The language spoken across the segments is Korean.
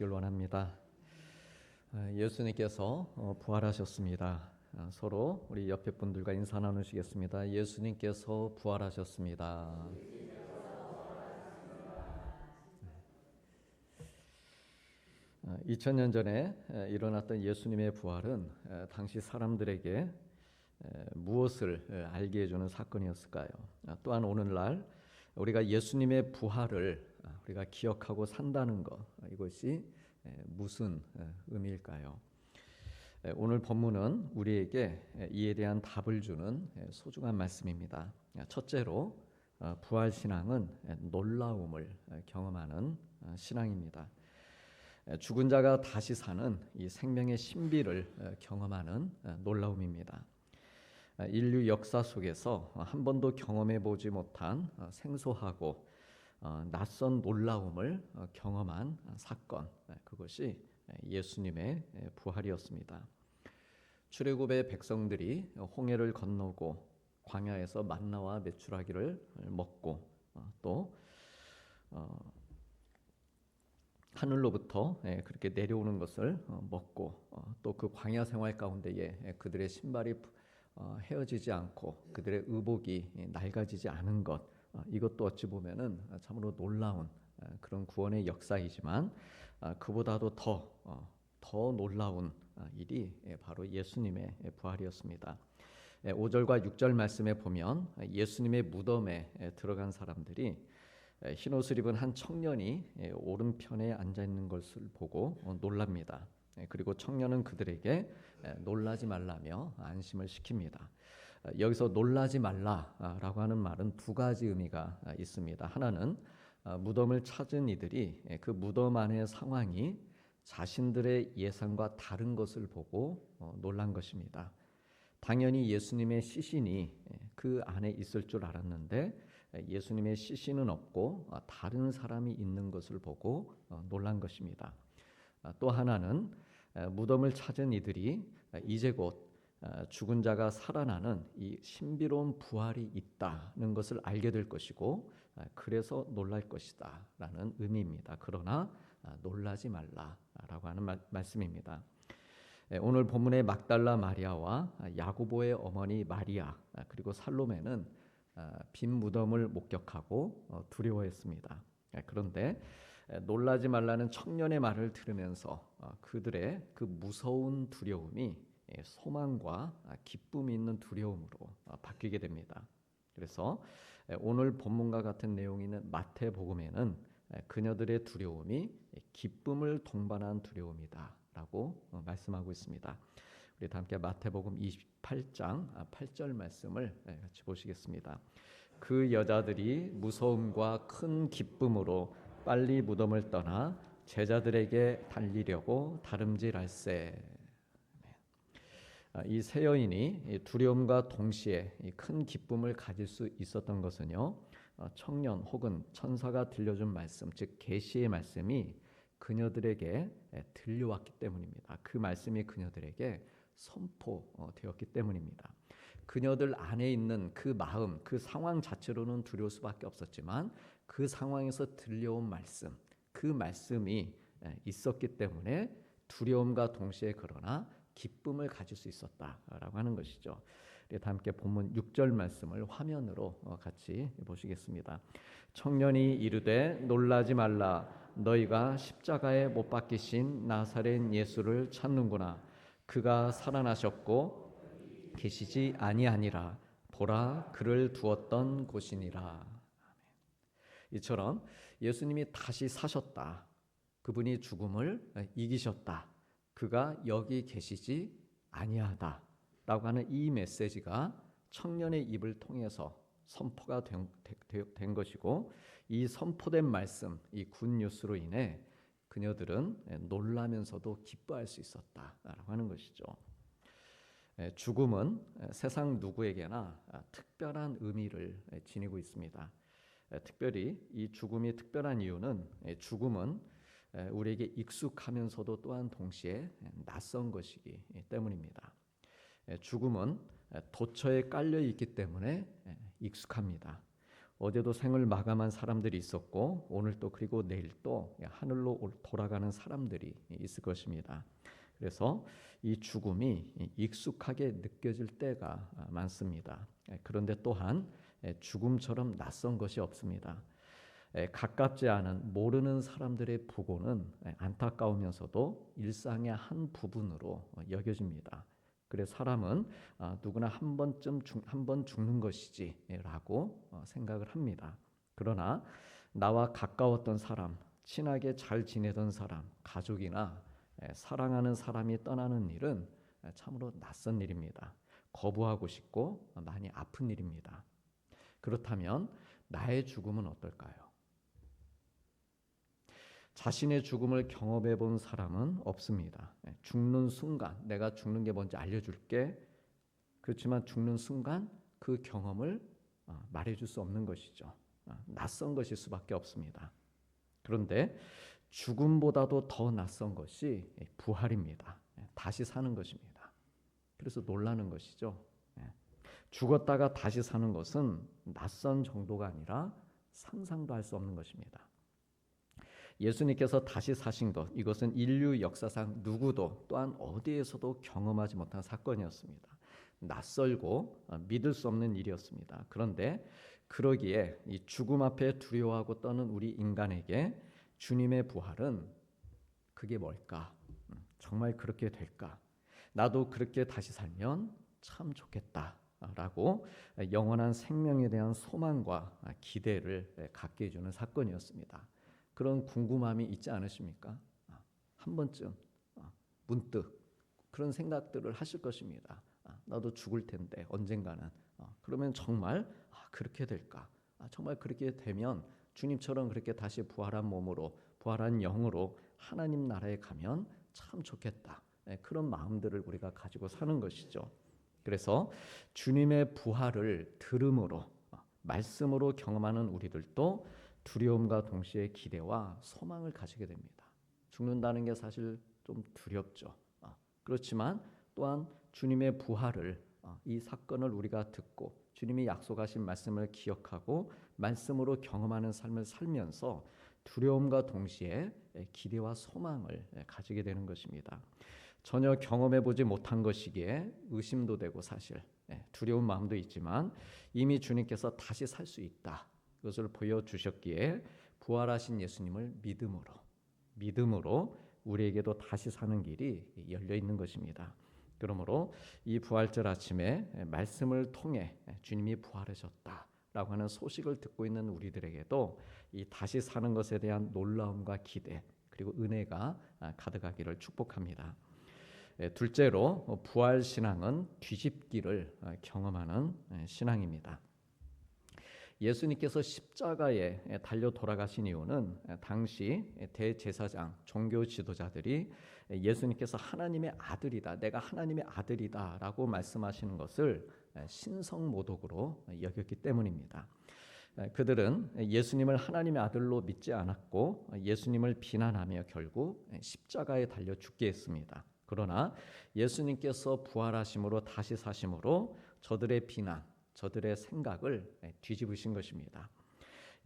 되시길 원합니다. 예수님께서 부활하셨습니다. 서로 우리 옆에 분들과 인사 나누시겠습니다. 예수님께서 부활하셨습니다. 2000년 전에 일어났던 예수님의 부활은 당시 사람들에게 무엇을 알게 해주는 사건이었을까요? 또한 오늘날 우리가 예수님의 부활을 우리가 기억하고 산다는 것, 이것이 무슨 의미일까요? 오늘 본문은 우리에게 이에 대한 답을 주는 소중한 말씀입니다. 첫째로 부활신앙은 놀라움을 경험하는 신앙입니다. 죽은 자가 다시 사는 이 생명의 신비를 경험하는 놀라움입니다. 인류 역사 속에서 한 번도 경험해 보지 못한 생소하고 낯선 놀라움을 경험한 사건, 그것이 예수님의 부활이었습니다. 출애굽의 백성들이 홍해를 건너고 광야에서 만나와 메추라기를 먹고 또 하늘로부터 그렇게 내려오는 것을 먹고 또 그 광야 생활 가운데에 그들의 신발이 헤어지지 않고 그들의 의복이 낡아지지 않은 것, 이것도 어찌 보면은 참으로 놀라운 그런 구원의 역사이지만 그보다도 더 놀라운 일이 바로 예수님의 부활이었습니다. 5절과 6절 말씀에 보면 예수님의 무덤에 들어간 사람들이 흰옷을 입은 한 청년이 오른편에 앉아 있는 것을 보고 놀랍니다. 그리고 청년은 그들에게 놀라지 말라며 안심을 시킵니다. 여기서 놀라지 말라라고 하는 말은 두 가지 의미가 있습니다. 하나는 무덤을 찾은 이들이 그 무덤 안의 상황이 자신들의 예상과 다른 것을 보고 놀란 것입니다. 당연히 예수님의 시신이 그 안에 있을 줄 알았는데 예수님의 시신은 없고 다른 사람이 있는 것을 보고 놀란 것입니다. 또 하나는 무덤을 찾은 이들이 이제 곧 죽은 자가 살아나는 이 신비로운 부활이 있다는 것을 알게 될 것이고 그래서 놀랄 것이다 라는 의미입니다. 그러나 놀라지 말라라고 하는 말씀입니다. 오늘 본문의 막달라 마리아와 야고보의 어머니 마리아 그리고 살로메는 빈 무덤을 목격하고 두려워했습니다. 그런데 놀라지 말라는 청년의 말을 들으면서 그들의 그 무서운 두려움이 소망과 기쁨이 있는 두려움으로 바뀌게 됩니다. 그래서 오늘 본문과 같은 내용이 있는 마태복음에는 그녀들의 두려움이 기쁨을 동반한 두려움이다 라고 말씀하고 있습니다. 우리 다 함께 마태복음 28장 8절 말씀을 같이 보시겠습니다. 그 여자들이 무서움과 큰 기쁨으로 빨리 무덤을 떠나 제자들에게 달리려고 다름질할세. 이 세 여인이 두려움과 동시에 큰 기쁨을 가질 수 있었던 것은요, 청년 혹은 천사가 들려준 말씀, 즉 계시의 말씀이 그녀들에게 들려왔기 때문입니다. 그 말씀이 그녀들에게 선포되었기 때문입니다. 그녀들 안에 있는 그 마음, 그 상황 자체로는 두려울 수밖에 없었지만 그 상황에서 들려온 말씀, 그 말씀이 있었기 때문에 두려움과 동시에 그러나 기쁨을 가질 수 있었다라고 하는 것이죠. 다 함께 본문 6절 말씀을 화면으로 같이 보시겠습니다. 청년이 이르되 놀라지 말라, 너희가 십자가에 못 박히신 나사렛 예수를 찾는구나. 그가 살아나셨고 계시지 아니하니라. 보라, 그를 두었던 곳이니라. 이처럼 예수님이 다시 사셨다. 그분이 죽음을 이기셨다. 그가 여기 계시지 아니하다 라고 하는 이 메시지가 청년의 입을 통해서 선포가 된 것이고, 이 선포된 말씀, 이 굿뉴스로 인해 그녀들은 놀라면서도 기뻐할 수 있었다라고 하는 것이죠. 죽음은 세상 누구에게나 특별한 의미를 지니고 있습니다. 특별히 이 죽음이 특별한 이유는 죽음은 우리에게 익숙하면서도 또한 동시에 낯선 것이기 때문입니다. 죽음은 도처에 깔려 있기 때문에 익숙합니다. 어제도 생을 마감한 사람들이 있었고 오늘 또 그리고 내일 또 하늘로 돌아가는 사람들이 있을 것입니다. 그래서 이 죽음이 익숙하게 느껴질 때가 많습니다. 그런데 또한 죽음처럼 낯선 것이 없습니다. 가깝지 않은 모르는 사람들의 부고는 안타까우면서도 일상의 한 부분으로 여겨집니다. 그래 사람은 누구나 한 번 죽는 것이지라고 생각을 합니다. 그러나 나와 가까웠던 사람, 친하게 잘 지내던 사람, 가족이나 사랑하는 사람이 떠나는 일은 참으로 낯선 일입니다. 거부하고 싶고 많이 아픈 일입니다. 그렇다면 나의 죽음은 어떨까요? 자신의 죽음을 경험해 본 사람은 없습니다. 죽는 순간 내가 죽는 게 뭔지 알려줄게. 그렇지만 죽는 순간 그 경험을 말해줄 수 없는 것이죠. 낯선 것일 수밖에 없습니다. 그런데 죽음보다도 더 낯선 것이 부활입니다. 다시 사는 것입니다. 그래서 놀라는 것이죠. 죽었다가 다시 사는 것은 낯선 정도가 아니라 상상도 할 수 없는 것입니다. 예수님께서 다시 사신 것, 이것은 인류 역사상 누구도 또한 어디에서도 경험하지 못한 사건이었습니다. 낯설고 믿을 수 없는 일이었습니다. 그런데 그러기에 이 죽음 앞에 두려워하고 떠는 우리 인간에게 주님의 부활은 그게 뭘까? 정말 그렇게 될까? 나도 그렇게 다시 살면 참 좋겠다라고 영원한 생명에 대한 소망과 기대를 갖게 해주는 사건이었습니다. 그런 궁금함이 있지 않으십니까? 한 번쯤 문득 그런 생각들을 하실 것입니다. 나도 죽을 텐데 언젠가는. 그러면 정말 그렇게 될까? 정말 그렇게 되면 주님처럼 그렇게 다시 부활한 몸으로 부활한 영으로 하나님 나라에 가면 참 좋겠다. 그런 마음들을 우리가 가지고 사는 것이죠. 그래서 주님의 부활을 들음으로 말씀으로 경험하는 우리들도 두려움과 동시에 기대와 소망을 가지게 됩니다. 죽는다는 게 사실 좀 두렵죠. 그렇지만 또한 주님의 부활을 이 사건을 우리가 듣고 주님이 약속하신 말씀을 기억하고 말씀으로 경험하는 삶을 살면서 두려움과 동시에 기대와 소망을 가지게 되는 것입니다. 전혀 경험해보지 못한 것이기에 의심도 되고 사실 두려운 마음도 있지만 이미 주님께서 다시 살 수 있다. 그것을 보여주셨기에 부활하신 예수님을 믿음으로 우리에게도 다시 사는 길이 열려 있는 것입니다. 그러므로 이 부활절 아침에 말씀을 통해 주님이 부활하셨다라고 하는 소식을 듣고 있는 우리들에게도 이 다시 사는 것에 대한 놀라움과 기대 그리고 은혜가 가득하기를 축복합니다. 둘째로 부활 신앙은 뒤집기를 경험하는 신앙입니다. 예수님께서 십자가에 달려 돌아가신 이유는 당시 대제사장, 종교 지도자들이 예수님께서 하나님의 아들이다, 내가 하나님의 아들이다라고 말씀하시는 것을 신성모독으로 여겼기 때문입니다. 그들은 예수님을 하나님의 아들로 믿지 않았고 예수님을 비난하며 결국 십자가에 달려 죽게 했습니다. 그러나 예수님께서 부활하심으로 다시 사심으로 저들의 비난, 저들의 생각을 뒤집으신 것입니다.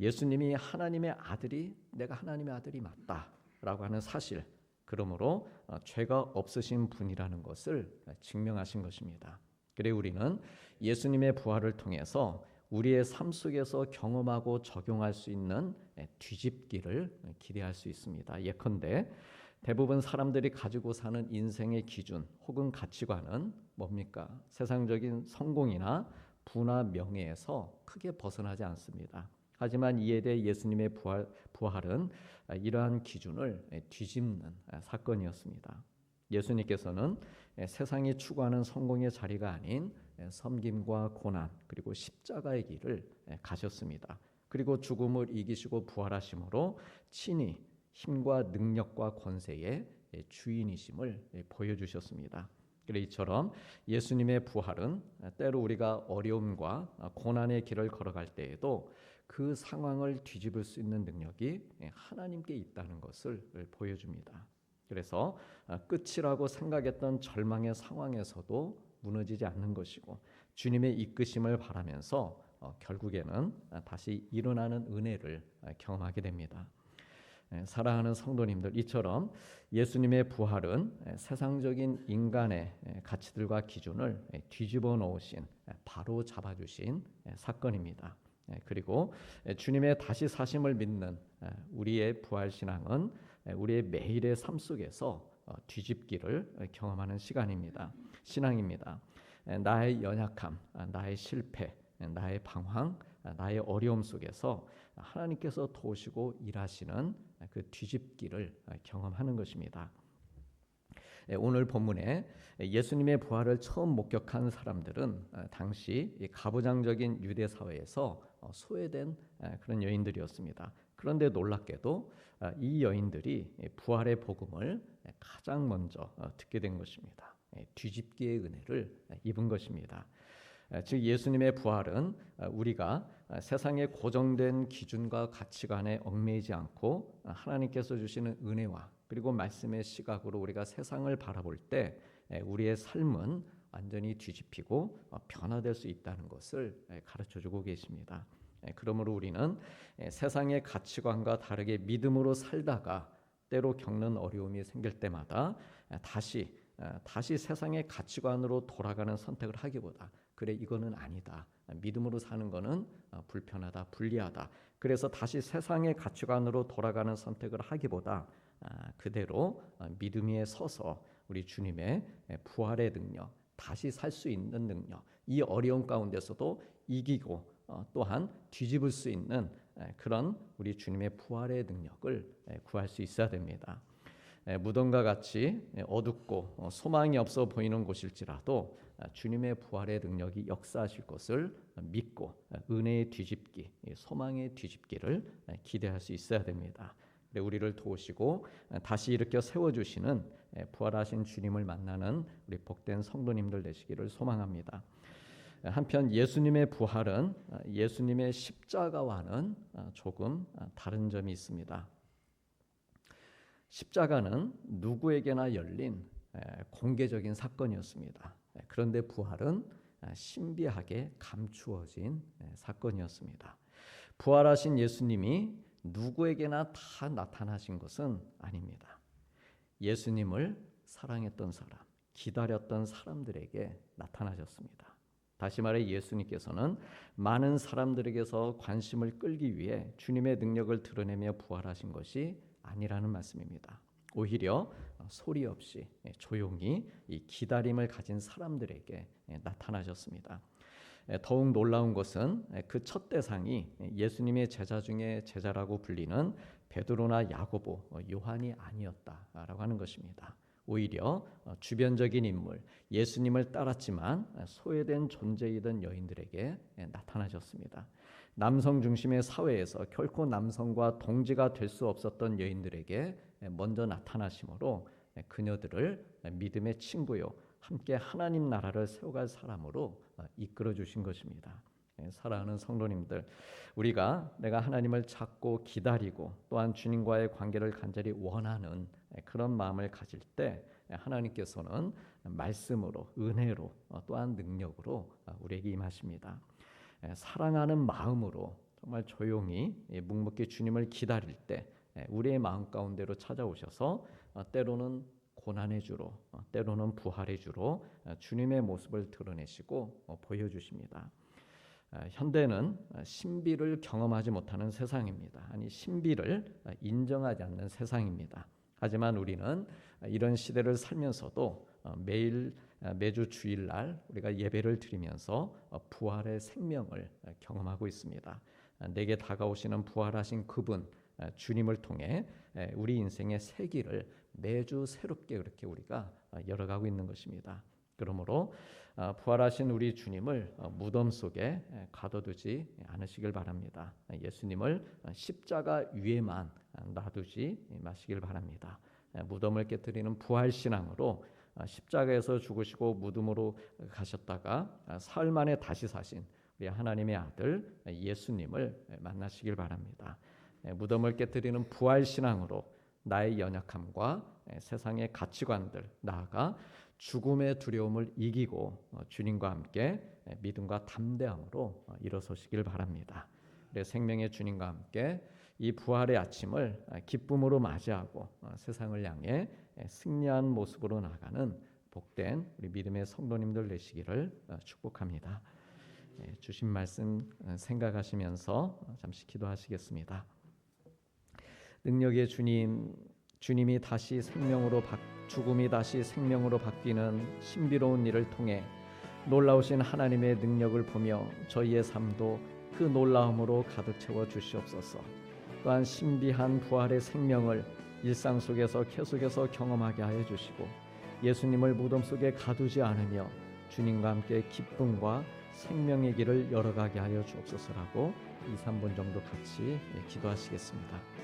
예수님이 하나님의 아들이 내가 하나님의 아들이 맞다라고 하는 사실, 그러므로 죄가 없으신 분이라는 것을 증명하신 것입니다. 그래 우리는 예수님의 부활을 통해서 우리의 삶 속에서 경험하고 적용할 수 있는 뒤집기를 기대할 수 있습니다. 예컨대 대부분 사람들이 가지고 사는 인생의 기준 혹은 가치관은 뭡니까? 세상적인 성공이나 부나 명예에서 크게 벗어나지 않습니다. 하지만 이에 대해 예수님의 부활은 이러한 기준을 뒤집는 사건이었습니다. 예수님께서는 세상이 추구하는 성공의 자리가 아닌 섬김과 고난 그리고 십자가의 길을 가셨습니다. 그리고 죽음을 이기시고 부활하심으로 친히 힘과 능력과 권세의 주인이심을 보여주셨습니다. 그래 이처럼 예수님의 부활은 때로 우리가 어려움과 고난의 길을 걸어갈 때에도 그 상황을 뒤집을 수 있는 능력이 하나님께 있다는 것을 보여줍니다. 그래서 끝이라고 생각했던 절망의 상황에서도 무너지지 않는 것이고 주님의 이끄심을 바라면서 결국에는 다시 일어나는 은혜를 경험하게 됩니다. 사랑하는 성도님들, 이처럼 예수님의 부활은 세상적인 인간의 가치들과 기준을 뒤집어 놓으신, 바로 잡아주신 사건입니다. 그리고 주님의 다시 사심을 믿는 우리의 부활 신앙은 우리의 매일의 삶 속에서 뒤집기를 경험하는 신앙입니다. 나의 연약함, 나의 실패, 나의 방황, 나의 어려움 속에서 하나님께서 도우시고 일하시는 그 뒤집기를 경험하는 것입니다. 오늘 본문에 예수님의 부활을 처음 목격한 사람들은 당시 가부장적인 유대 사회에서 소외된 그런 여인들이었습니다. 그런데 놀랍게도 이 여인들이 부활의 복음을 가장 먼저 듣게 된 것입니다. 뒤집기의 은혜를 입은 것입니다. 즉 예수님의 부활은 우리가 세상의 고정된 기준과 가치관에 얽매이지 않고 하나님께서 주시는 은혜와 그리고 말씀의 시각으로 우리가 세상을 바라볼 때 우리의 삶은 완전히 뒤집히고 변화될 수 있다는 것을 가르쳐주고 계십니다. 그러므로 우리는 세상의 가치관과 다르게 믿음으로 살다가 때로 겪는 어려움이 생길 때마다 다시 세상의 가치관으로 돌아가는 선택을 하기보다 그래 이거는 아니다. 믿음으로 사는 거는 불편하다, 불리하다. 그래서 다시 세상의 가치관으로 돌아가는 선택을 하기보다 그대로 믿음 위에 서서 우리 주님의 부활의 능력, 다시 살 수 있는 능력, 이 어려움 가운데서도 이기고 또한 뒤집을 수 있는 그런 우리 주님의 부활의 능력을 구할 수 있어야 됩니다. 무덤과 같이 어둡고 소망이 없어 보이는 곳일지라도 주님의 부활의 능력이 역사하실 것을 믿고 은혜의 뒤집기, 소망의 뒤집기를 기대할 수 있어야 됩니다. 우리를 도우시고 다시 일으켜 세워주시는 부활하신 주님을 만나는 우리 복된 성도님들 되시기를 소망합니다. 한편 예수님의 부활은 예수님의 십자가와는 조금 다른 점이 있습니다. 십자가는 누구에게나 열린 공개적인 사건이었습니다. 그런데 부활은 신비하게 감추어진 사건이었습니다. 부활하신 예수님이 누구에게나 다 나타나신 것은 아닙니다. 예수님을 사랑했던 사람, 기다렸던 사람들에게 나타나셨습니다. 다시 말해 예수님께서는 많은 사람들에게서 관심을 끌기 위해 주님의 능력을 드러내며 부활하신 것이 아니라는 말씀입니다. 오히려 소리 없이 조용히 이 기다림을 가진 사람들에게 나타나셨습니다. 더욱 놀라운 것은 그 첫 대상이 예수님의 제자 중에 제자라고 불리는 베드로나 야고보, 요한이 아니었다라고 하는 것입니다. 오히려 주변적인 인물, 예수님을 따랐지만 소외된 존재이던 여인들에게 나타나셨습니다. 남성 중심의 사회에서 결코 남성과 동지가 될 수 없었던 여인들에게 먼저 나타나심으로 그녀들을 믿음의 친구요 함께 하나님 나라를 세워갈 사람으로 이끌어 주신 것입니다. 사랑하는 성도님들, 우리가 내가 하나님을 찾고 기다리고 또한 주님과의 관계를 간절히 원하는 그런 마음을 가질 때 하나님께서는 말씀으로, 은혜로 또한 능력으로 우리에게 임하십니다. 사랑하는 마음으로 정말 조용히 묵묵히 주님을 기다릴 때 우리의 마음 가운데로 찾아오셔서 때로는 고난의 주로, 때로는 부활의 주로 주님의 모습을 드러내시고 보여주십니다. 현대는 신비를 경험하지 못하는 세상입니다. 아니 신비를 인정하지 않는 세상입니다. 하지만 우리는 이런 시대를 살면서도 매주 주일날 우리가 예배를 드리면서 부활의 생명을 경험하고 있습니다. 내게 다가오시는 부활하신 그분 주님을 통해 우리 인생의 새 길을 매주 새롭게 그렇게 우리가 열어가고 있는 것입니다. 그러므로 부활하신 우리 주님을 무덤 속에 가둬두지 않으시길 바랍니다. 예수님을 십자가 위에만 놔두지 마시길 바랍니다. 무덤을 깨뜨리는 부활신앙으로 십자가에서 죽으시고 무덤으로 가셨다가 사흘 만에 다시 사신 우리 하나님의 아들 예수님을 만나시길 바랍니다. 무덤을 깨뜨리는 부활신앙으로 나의 연약함과 세상의 가치관들, 나아가 죽음의 두려움을 이기고 주님과 함께 믿음과 담대함으로 일어서시길 바랍니다. 생명의 주님과 함께 이 부활의 아침을 기쁨으로 맞이하고 세상을 향해 승리한 모습으로 나가는 복된 우리 믿음의 성도님들 되시기를 축복합니다. 주신 말씀 생각하시면서 잠시 기도하시겠습니다. 능력의 주님, 주님이 다시 죽음이 다시 생명으로 바뀌는 신비로운 일을 통해 놀라우신 하나님의 능력을 보며 저희의 삶도 그 놀라움으로 가득 채워 주시옵소서. 또한 신비한 부활의 생명을 일상 속에서 계속해서 경험하게 하여 주시고 예수님을 무덤 속에 가두지 않으며 주님과 함께 기쁨과 생명의 길을 열어가게 하여 주옵소서라고 2, 3분 정도 같이 기도하시겠습니다.